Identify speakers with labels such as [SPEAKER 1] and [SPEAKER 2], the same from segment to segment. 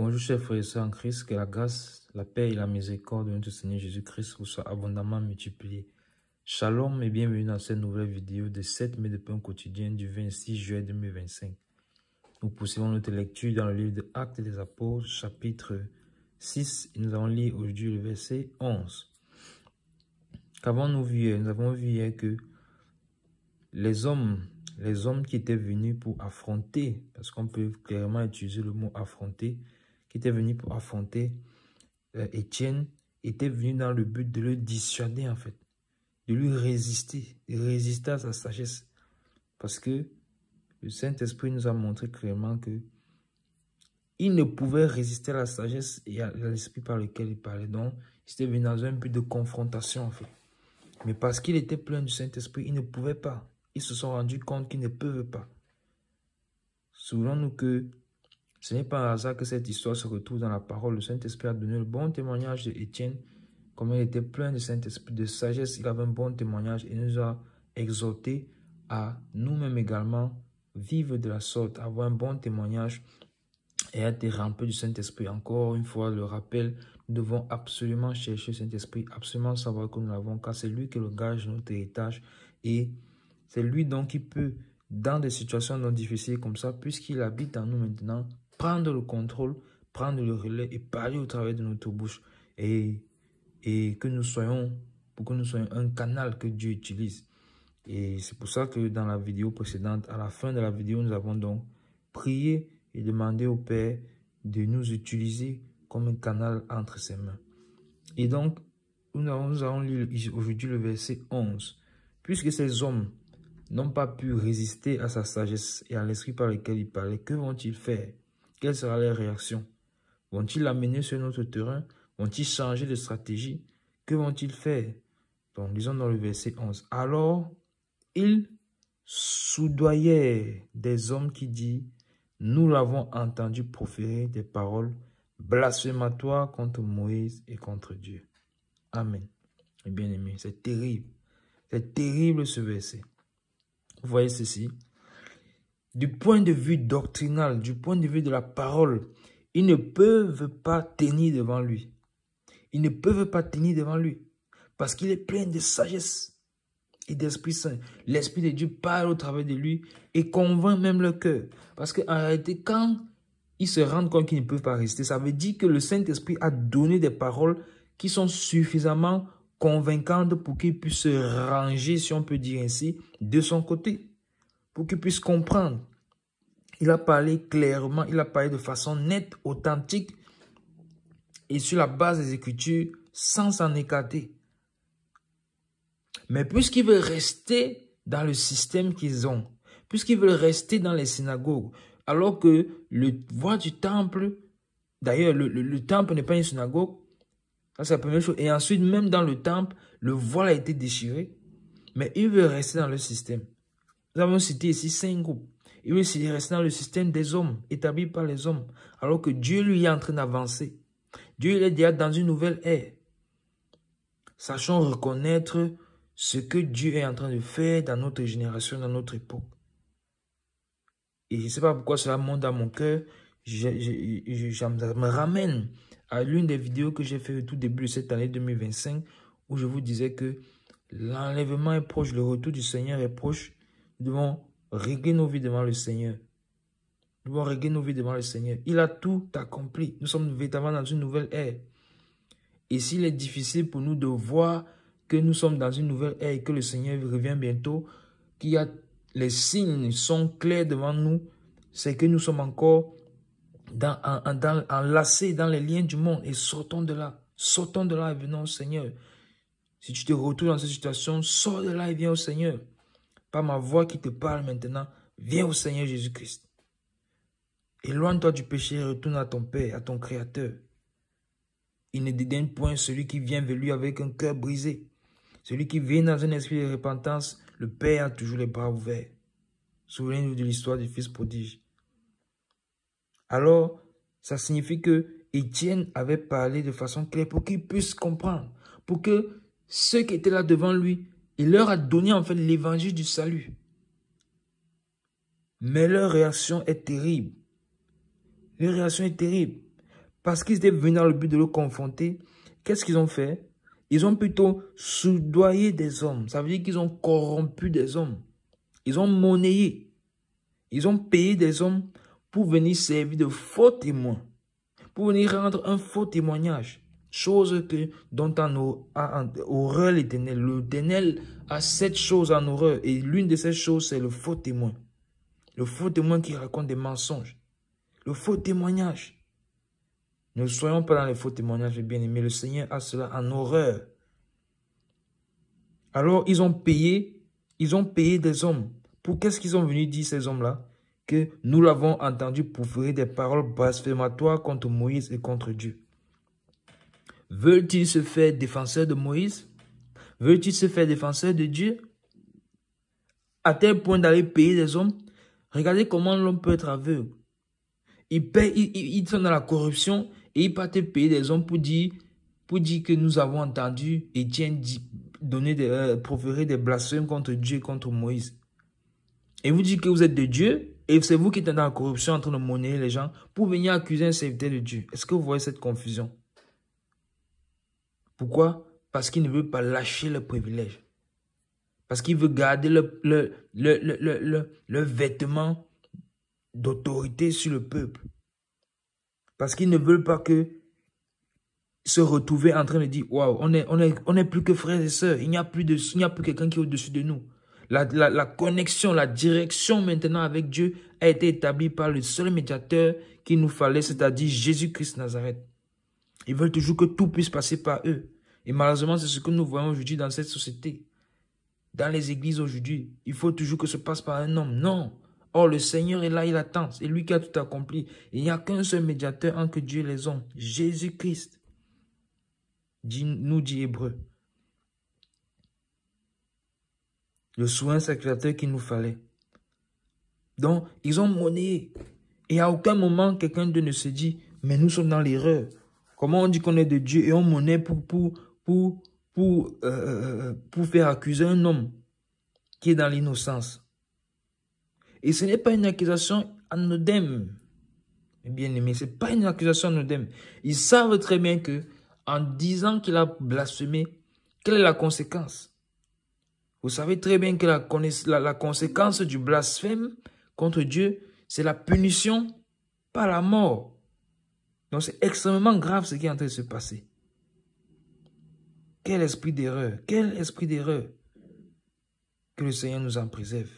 [SPEAKER 1] Bonjour chers frères et sœurs en Christ, que la grâce, la paix et la miséricorde de notre Seigneur Jésus-Christ vous soient abondamment multipliées. Shalom et bienvenue dans cette nouvelle vidéo de 7 mets de pain quotidien du 26 juillet 2025. Nous poursuivons notre lecture dans le livre de Actes des Apôtres, chapitre 6, et nous allons lire aujourd'hui le verset 11. Qu'avons-nous vu hier? Nous avons vu hier que les hommes qui étaient venus pour affronter, parce qu'on peut clairement utiliser le mot affronter, qui étaient venus pour affronter Étienne, étaient venus dans le but de le dissuader en fait, de lui résister, de résister à sa sagesse. Parce que le Saint-Esprit nous a montré clairement que il ne pouvait résister à la sagesse et à l'esprit par lequel il parlait. Donc, il était venu dans un but de confrontation en fait. Mais parce qu'il était plein du Saint-Esprit, il ne pouvait pas. Ils se sont rendus compte qu'ils ne peuvent pas. Souvenons-nous que ce n'est pas un hasard que cette histoire se retrouve dans la parole. Le Saint-Esprit a donné le bon témoignage d'Étienne. Comme il était plein de Saint-Esprit, de sagesse, il avait un bon témoignage et nous a exhortés à nous-mêmes également vivre de la sorte, avoir un bon témoignage et être remplis du Saint-Esprit. Encore une fois, le rappel, nous devons absolument chercher le Saint-Esprit, absolument savoir que nous l'avons, car c'est lui qui est le gage de notre héritage et c'est lui donc qui peut, dans des situations non difficiles comme ça, puisqu'il habite en nous maintenant, prendre le contrôle, prendre le relais et parler au travers de notre bouche. Et que nous soyons, pour que nous soyons un canal que Dieu utilise. Et c'est pour ça que dans la vidéo précédente, à la fin de la vidéo, nous avons donc prié et demandé au Père de nous utiliser comme un canal entre ses mains. Et donc, nous allons lire aujourd'hui le verset 11. Puisque ces hommes n'ont pas pu résister à sa sagesse et à l'esprit par lequel il parlait, que vont-ils faire? Quelle sera leur réaction? Vont-ils l'amener sur notre terrain? Vont-ils changer de stratégie? Que vont-ils faire? Donc, lisons dans le verset 11. Alors, ils soudoyèrent des hommes qui disent, nous l'avons entendu proférer des paroles blasphématoires contre Moïse et contre Dieu. Amen. Et bien aimé, c'est terrible. C'est terrible ce verset. Vous voyez ceci. Du point de vue doctrinal, du point de vue de la parole, ils ne peuvent pas tenir devant lui. Ils ne peuvent pas tenir devant lui. Parce qu'il est plein de sagesse et d'Esprit Saint. L'Esprit de Dieu parle au travers de lui et convainc même le cœur. Parce qu'en réalité, quand ils se rendent compte qu'ils ne peuvent pas résister, ça veut dire que le Saint-Esprit a donné des paroles qui sont suffisamment convaincantes pour qu'il puisse se ranger, si on peut dire ainsi, de son côté. Pour qu'il puisse comprendre. Il a parlé clairement, il a parlé de façon nette, authentique et sur la base des Écritures sans s'en écarter. Mais puisqu'ils veulent rester dans le système qu'ils ont, puisqu'ils veulent rester dans les synagogues, alors que le voile du temple, d'ailleurs le temple n'est pas une synagogue, ça c'est la première chose. Et ensuite, même dans le temple, le voile a été déchiré, mais ils veulent rester dans le système. Nous avons cité ici 5 groupes. Il veut rester dans le système des hommes, établi par les hommes, alors que Dieu lui est en train d'avancer. Dieu il est déjà dans une nouvelle ère. Sachons reconnaître ce que Dieu est en train de faire dans notre génération, dans notre époque. Et je ne sais pas pourquoi cela monte dans mon cœur. Ça me ramène à l'une des vidéos que j'ai fait au tout début de cette année 2025, où je vous disais que l'enlèvement est proche, le retour du Seigneur est proche. Nous devons régler nos vies devant le Seigneur. Nous devons régler nos vies devant le Seigneur. Il a tout accompli. Nous sommes véritablement dans une nouvelle ère. Et s'il est difficile pour nous de voir que nous sommes dans une nouvelle ère et que le Seigneur revient bientôt, qu'il y a les signes sont clairs devant nous, c'est que nous sommes encore enlacés dans les liens du monde et sortons de là. Sortons de là et venons au Seigneur. Si tu te retrouves dans cette situation, sors de là et viens au Seigneur. Par ma voix qui te parle maintenant, viens au Seigneur Jésus-Christ. Éloigne-toi du péché et retourne à ton Père, à ton Créateur. Il ne dédaigne point celui qui vient vers lui avec un cœur brisé. Celui qui vient dans un esprit de repentance, le Père a toujours les bras ouverts. Souvenez-vous de l'histoire du Fils prodige. Alors, ça signifie que Étienne avait parlé de façon claire pour qu'ils puissent comprendre. Pour que ceux qui étaient là devant lui, il leur a donné en fait l'évangile du salut. Mais leur réaction est terrible. Leur réaction est terrible. parce qu'ils étaient venus dans le but de le confronter, qu'est-ce qu'ils ont fait? Ils ont plutôt soudoyé des hommes. Ça veut dire qu'ils ont corrompu des hommes. Ils ont monnayé. Ils ont payé des hommes pour venir servir de faux témoins. Pour venir rendre un faux témoignage. Chose dont on a horreur l'Éternel. L'Éternel a 7 choses en horreur. Et l'une de ces choses, c'est le faux témoin. Le faux témoin qui raconte des mensonges. Le faux témoignage. Ne soyons pas dans les faux témoignages, bien aimés. Le Seigneur a cela en horreur. Alors, ils ont payé des hommes. Pour qu'est-ce qu'ils sont venus dire, ces hommes-là? Que nous l'avons entendu proférer des paroles blasphématoires contre Moïse et contre Dieu. Veulent-ils se faire défenseurs de Moïse? Veulent-ils se faire défenseurs de Dieu? À tel point d'aller payer des hommes? Regardez comment l'homme peut être aveugle. Ils sont dans la corruption et ils partent payer des hommes pour dire que nous avons entendu Étienne proférer des blasphèmes contre Dieu et contre Moïse. Et vous dites que vous êtes de Dieu et c'est vous qui êtes dans la corruption en train de monnayer les gens pour venir accuser un serviteur de Dieu. Est-ce que vous voyez cette confusion? Pourquoi? Parce qu'il ne veut pas lâcher le privilège. Parce qu'il veut garder le vêtement d'autorité sur le peuple. Parce qu'ils ne veulent pas se retrouver en train de dire, waouh, on est plus que frères et sœurs. Il n'y a plus quelqu'un qui est au-dessus de nous. La connexion, la direction maintenant avec Dieu a été établie par le seul médiateur qu'il nous fallait, c'est-à-dire Jésus-Christ Nazareth. Ils veulent toujours que tout puisse passer par eux. Et malheureusement, c'est ce que nous voyons aujourd'hui dans cette société. Dans les églises aujourd'hui, il faut toujours que ce passe par un homme. Non. Or, le Seigneur est là, il attend. C'est lui qui a tout accompli. Il n'y a qu'un seul médiateur entre Dieu et les hommes. Jésus-Christ. Nous dit Hébreu. Le soin sacrificateur qu'il nous fallait. Donc, ils ont monnayé. Et à aucun moment, quelqu'un d'eux ne se dit, mais nous sommes dans l'erreur. Comment on dit qu'on est de Dieu et on monnaie pour faire accuser un homme qui est dans l'innocence. Et ce n'est pas une accusation anodine. Bien aimé, ce n'est pas une accusation anodine. Ils savent très bien que en disant qu'il a blasphémé, quelle est la conséquence? Vous savez très bien que la conséquence du blasphème contre Dieu, c'est la punition par la mort. Donc c'est extrêmement grave ce qui est en train de se passer. Quel esprit d'erreur, quel esprit d'erreur. Que le Seigneur nous en préserve.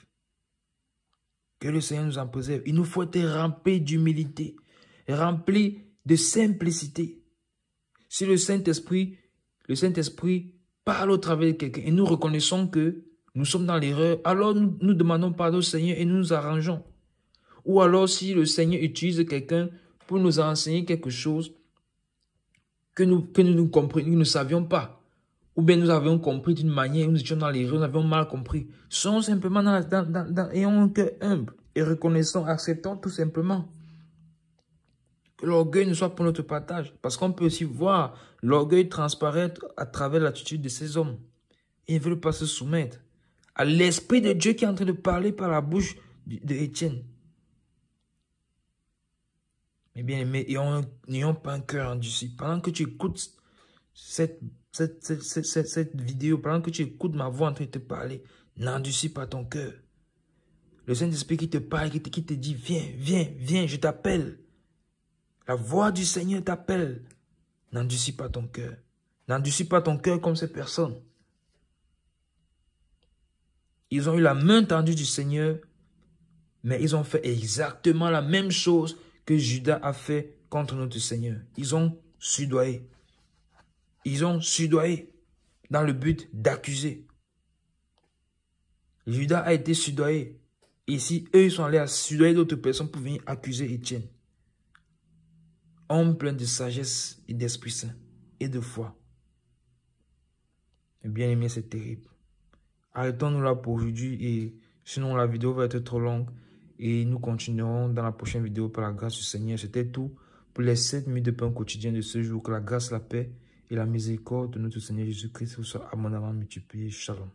[SPEAKER 1] Que le Seigneur nous en préserve. Il nous faut être remplis d'humilité, remplis de simplicité. Si le Saint-Esprit parle au travers de quelqu'un et nous reconnaissons que nous sommes dans l'erreur, alors nous demandons pardon au Seigneur et nous nous arrangeons. Ou alors si le Seigneur utilise quelqu'un pour nous enseigner quelque chose que nous ne savions pas. Ou bien nous avions compris d'une manière, nous étions dans l'erreur, nous avions mal compris. Soyons simplement ayons un cœur humble et reconnaissons, acceptons tout simplement. Que l'orgueil ne soit pour notre partage. Parce qu'on peut aussi voir l'orgueil transparaître à travers l'attitude de ces hommes. Ils ne veulent pas se soumettre à l'Esprit de Dieu qui est en train de parler par la bouche d'Étienne. Mais bien aimé, n'ayons pas un cœur endurci. Pendant que tu écoutes cette vidéo, pendant que tu écoutes ma voix en train de te parler, n'endurcis pas ton cœur. Le Saint-Esprit qui te parle, qui te dit, viens, je t'appelle. La voix du Seigneur t'appelle. N'endurcis pas ton cœur. N'endurcis pas ton cœur comme ces personnes. Ils ont eu la main tendue du Seigneur, mais ils ont fait exactement la même chose que Judas a fait contre notre Seigneur. Ils ont soudoyé. Ils ont soudoyé dans le but d'accuser. Judas a été soudoyé. Ici, eux, ils sont allés à soudoyer d'autres personnes pour venir accuser Étienne. Homme plein de sagesse et d'Esprit Saint et de foi. Bien aimé, c'est terrible. Arrêtons-nous là pour aujourd'hui et sinon la vidéo va être trop longue et nous continuerons dans la prochaine vidéo par la grâce du Seigneur. C'était tout pour les 7 minutes de pain quotidien de ce jour. Que la grâce, la paix et la miséricorde de notre Seigneur Jésus-Christ vous soient abondamment multipliées. Shalom.